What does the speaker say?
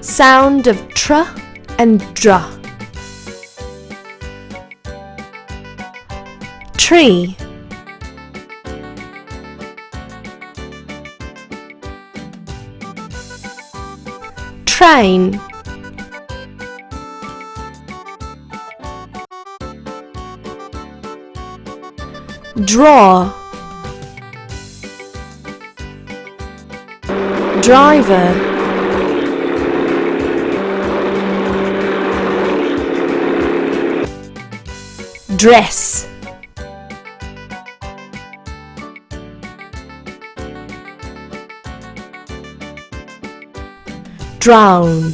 Sound of tr and dr. Tree. Train. Draw. Driver. Dress. Drown.